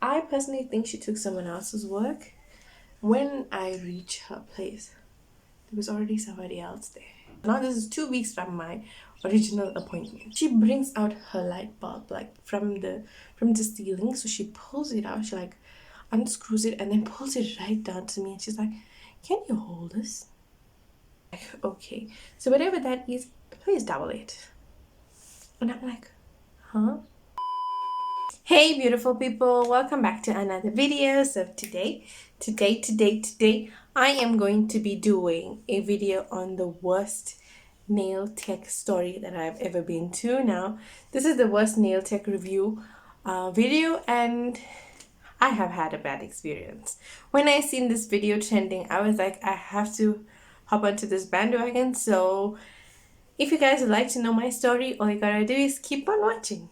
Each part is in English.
I personally think she took someone else's work. When I reached her place, there was already somebody else there. Now this is 2 weeks from my original appointment. She brings out her light bulb like from the ceiling. So she pulls it out, she like unscrews it and then pulls it right down to me and she's like, "Can you hold this?" Like, okay. So whatever that is, please double it. And I'm like, huh? Hey beautiful people, welcome back to another video. So today I am going to be doing a video on the worst nail tech story that I've ever been to. Now this is the worst nail tech review video, and I have had a bad experience. When I seen this video trending, I was like, I have to hop onto this bandwagon. So if you guys would like to know my story, all you gotta do is keep on watching.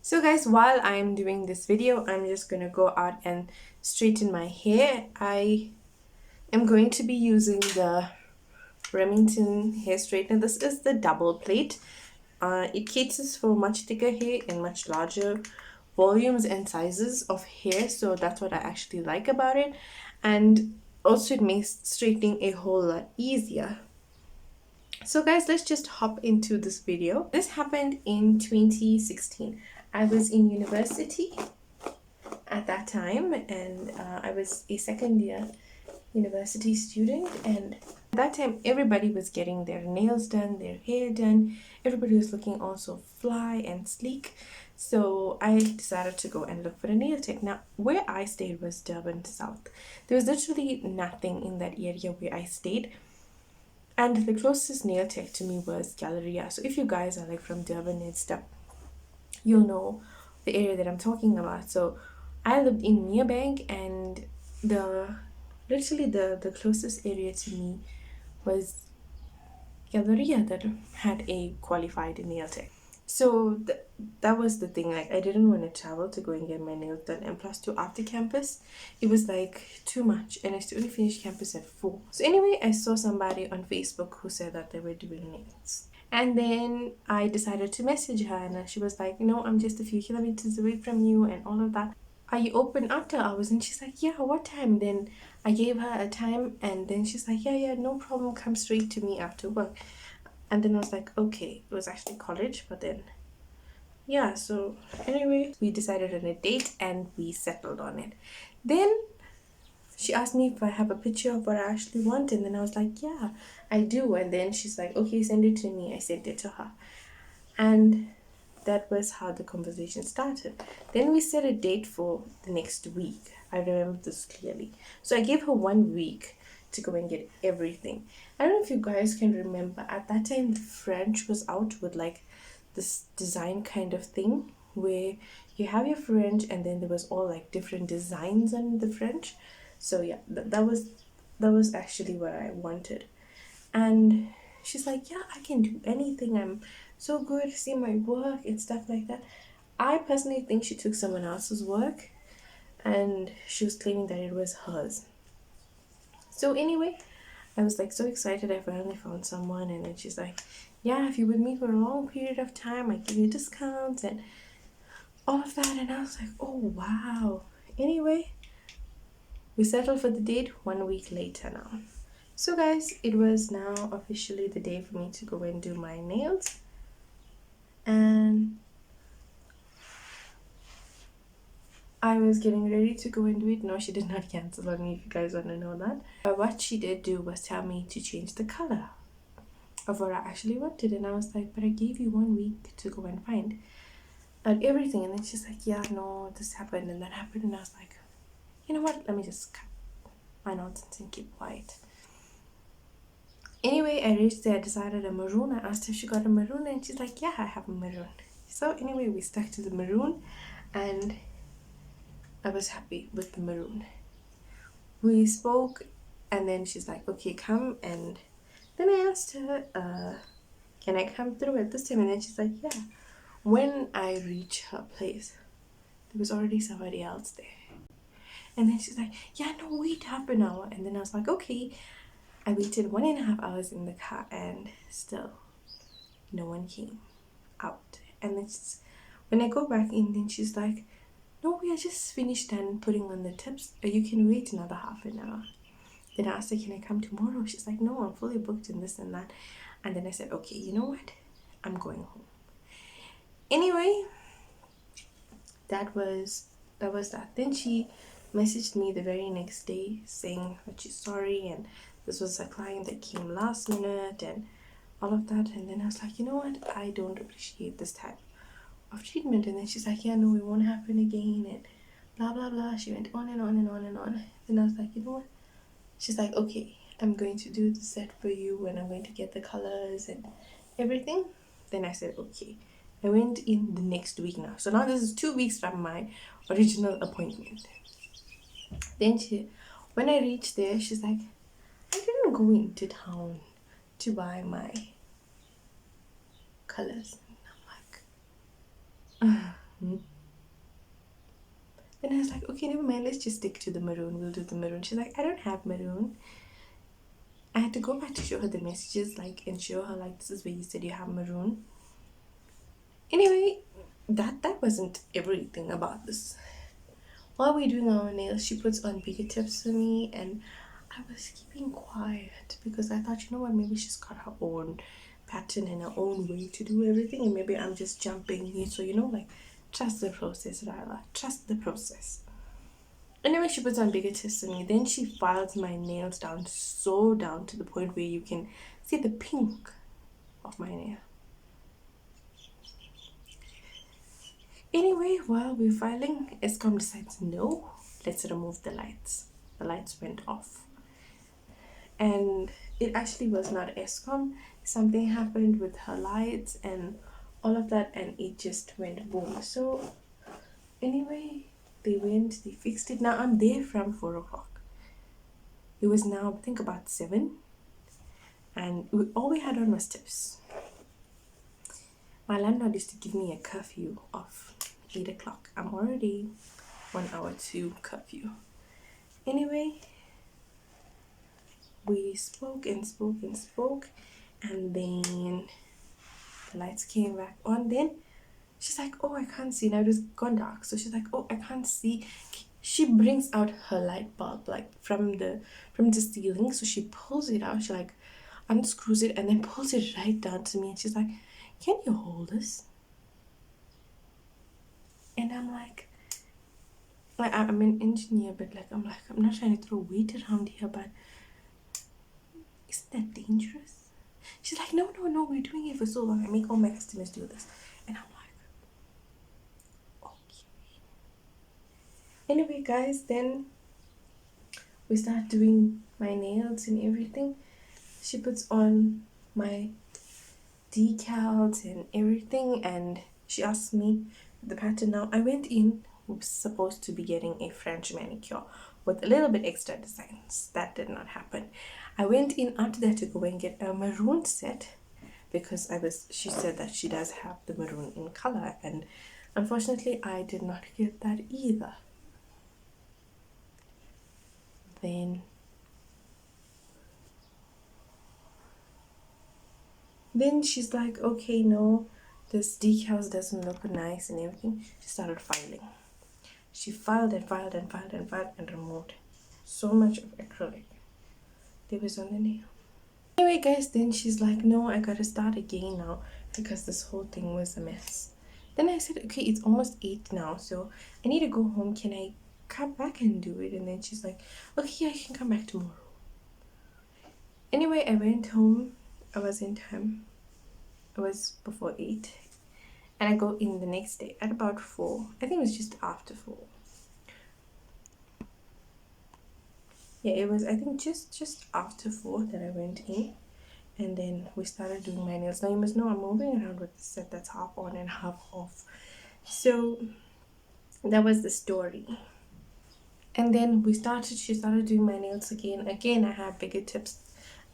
So guys, while I'm doing this video, I'm just gonna go out and straighten my hair. I am going to be using the Remington hair straightener. This is the double plate. It caters for much thicker hair and much larger volumes and sizes of hair, so that's what I actually like about it. And also it makes straightening a whole lot easier. So guys, let's just hop into this video. This happened in 2016. I was in university at that time, and I was a second year university student, and at that time everybody was getting their nails done, their hair done. Everybody was looking also fly and sleek. So I decided to go and look for a nail tech. Now where I stayed was Durban South. There was literally nothing in that area where I stayed. And the closest nail tech to me was Galleria. So if you guys are like from Durban and stuff, you'll know the area that I'm talking about. So I lived in Merebank, and the closest area to me was Galleria that had a qualified nail tech. So that was the thing. Like, I didn't want to travel to go and get my nails done, and plus two after campus, it was like too much, and I still only finished campus at 4. So anyway, I saw somebody on Facebook who said that they were doing nails, and then I decided to message her, and she was like, "No, I'm just a few kilometers away from you," and all of that. Are you open after hours? And she's like, "Yeah, what time?" Then I gave her a time, and then she's like, "Yeah, no problem, come straight to me after work." And then I was like, okay, it was actually college, but then yeah. So anyway, we decided on a date and we settled on it. Then she asked me if I have a picture of what I actually want, and then I was like, yeah, I do. And then she's like, okay, send it to me. I sent it to her, and that was how the conversation started. Then we set a date for the next week. I remember this clearly. So I gave her 1 week to go and get everything. I don't know if you guys can remember, at that time the French was out with like this design kind of thing where you have your French and then there was all like different designs on the French. So yeah, that was actually what I wanted. And she's like, yeah, I can do anything, I'm so good, see my work and stuff like that. I personally think she took someone else's work, and she was claiming that it was hers. So anyway, I was like so excited I finally found someone, and then she's like, yeah, if you with me for a long period of time, I give you discounts and all of that. And I was like, oh wow. Anyway, we settled for the date 1 week later now. So guys, it was now officially the day for me to go and do my nails. And I was getting ready to go and do it. No, she did not cancel on me, if you guys want to know that. But what she did do was tell me to change the color of what I actually wanted. And I was like, but I gave you 1 week to go and find out everything. And then she's like, yeah, no, this happened and that happened. And I was like, you know what? Let me just cut my nonsense and keep quiet. Anyway, I reached there, I decided a maroon. I asked her if she got a maroon, and she's like, yeah, I have a maroon. So anyway, we stuck to the maroon, and I was happy with the maroon. We spoke, and then she's like, okay, come. And then I asked her, can I come through at this time? And then she's like, yeah. When I reached her place, there was already somebody else there. And then she's like, yeah, no, wait half an hour. And then I was like, okay. I waited 1.5 hours in the car and still no one came out. And it's when I go back in, then she's like, "No, we are just finished and putting on the tips. You can wait another half an hour." Then I asked her, "Can I come tomorrow?" She's like, "No, I'm fully booked and this and that." And then I said, "Okay, you know what? I'm going home." Anyway, that was that. Then she messaged me the very next day saying that she's sorry and this was a client that came last minute and all of that. And then I was like, you know what? I don't appreciate this type of treatment. And then she's like, yeah, no, it won't happen again and blah blah blah. She went on and on and on and on. Then I was like, you know what? She's like, okay, I'm going to do the set for you and I'm going to get the colors and everything. Then I said, okay. I went in the next week now. So now this is 2 weeks from my original appointment. Then when I reached there, she's like, I didn't go into town to buy my colors. And I'm like, then I was like, okay, never mind, let's just stick to the maroon. We'll do the maroon. She's like, I don't have maroon. I had to go back to show her the messages, like, and show her, like, this is where you said you have maroon. Anyway, that wasn't everything about this. While we're doing our nails, she puts on bigger tips for me, and I was keeping quiet because I thought, you know what, maybe she's got her own pattern and her own way to do everything, and maybe I'm just jumping in. So, like, trust the process, Ryla. Trust the process. Anyway, she puts on bigger tips for me. Then she files my nails down, so down to the point where you can see the pink of my nail. Anyway, while we're filing, Escom decides, no, let's remove the lights. The lights went off. And it actually was not Escom. Something happened with her lights and all of that, and it just went boom. So anyway, they fixed it. Now I'm there from 4 o'clock. It was now, I think, about 7. And all we had on was tips. My landlord used to give me a curfew of 8 o'clock. I'm already 1 hour to curfew. Anyway, we spoke and spoke and spoke, and then the lights came back on. Then she's like, oh, I can't see. Now it has gone dark. So she's like, oh, I can't see. She brings out her light bulb, like, from the ceiling. So she pulls it out. She, like, unscrews it and then pulls it right down to me. And she's like, can you hold this? And I'm like, I'm an engineer, but I'm not trying to throw weight around here, but isn't that dangerous? She's like, no, we're doing it for so long. I make all my customers do this. And I'm like, okay. Anyway, guys, then we start doing my nails and everything. She puts on my decals and everything, and she asked me the pattern. Now I went in, was supposed to be getting a French manicure with a little bit extra designs. That did not happen. I went in after that to go and get a maroon set because she said that she does have the maroon in color, and unfortunately I did not get that either. Then she's like, okay, no, this decals doesn't look nice and everything. She started filing. She filed and filed and filed and filed and removed so much of acrylic that was on the nail. Anyway, guys, then she's like, no, I gotta start again now because this whole thing was a mess. Then I said, okay, it's almost 8 now, so I need to go home. Can I come back and do it? And then she's like, okay, yeah, you can come back tomorrow. Anyway, I went home. I was in time. It was before 8. And I go in the next day at about 4. I think it was just after 4. Yeah, it was, I think, just after 4 that I went in. And then we started doing my nails. Now you must know I'm moving around with the set that's half on and half off. So that was the story. And then she started doing my nails again. Again, I had bigger tips.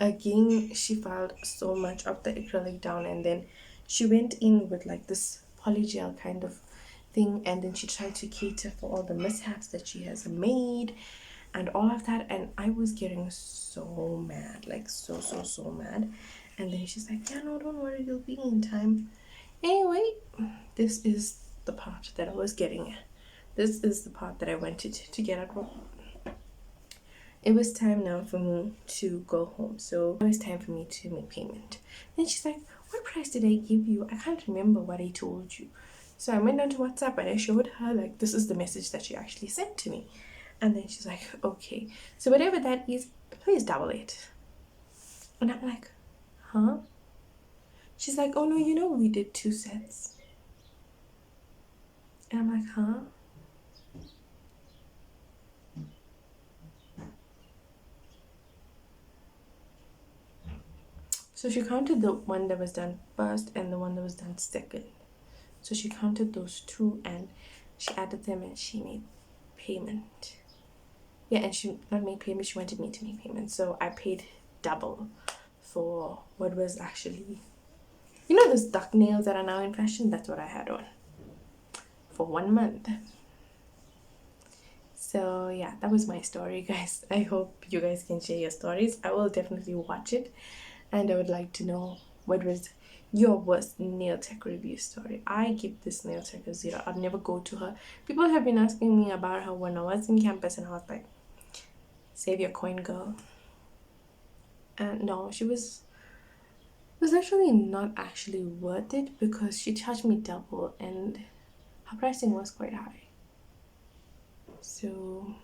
Again, she filed so much of the acrylic down, and then she went in with like this polygel kind of thing, and then she tried to cater for all the mishaps that she has made. and all of that. And I was getting so mad, like so mad. And then she's like, yeah, no, don't worry, you'll be in time. Anyway, this is the part that I was getting at. This is the part that I wanted to get at. It was time now for me to go home, so it was time for me to make payment. Then she's like, what price did I give you? I can't remember what I told you. So I went on to WhatsApp and I showed her, like, this is the message that she actually sent to me. And then she's like, okay, so whatever that is, please double it. And I'm like, huh? She's like, oh no, you know we did 2 sets. And I'm like, huh? So she counted the one that was done first and the one that was done second. So she counted those two and she added them and she made payment. Yeah, and she not made payment, she wanted me to make payment. So I paid double for what was actually, you know, those duck nails that are now in fashion? That's what I had on for 1 month. So yeah, that was my story, guys. I hope you guys can share your stories. I will definitely watch it, and I would like to know what was your worst nail tech review story. I give this nail tech a 0. I'd never go to her. People have been asking me about her when I was in campus, and I was like, save your coin, girl. And no, she was actually not actually worth it because she charged me double and her pricing was quite high. So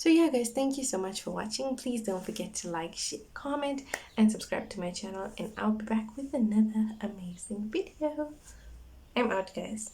yeah, guys, thank you so much for watching. Please don't forget to like, share, comment, and subscribe to my channel, and I'll be back with another amazing video. I'm out, guys.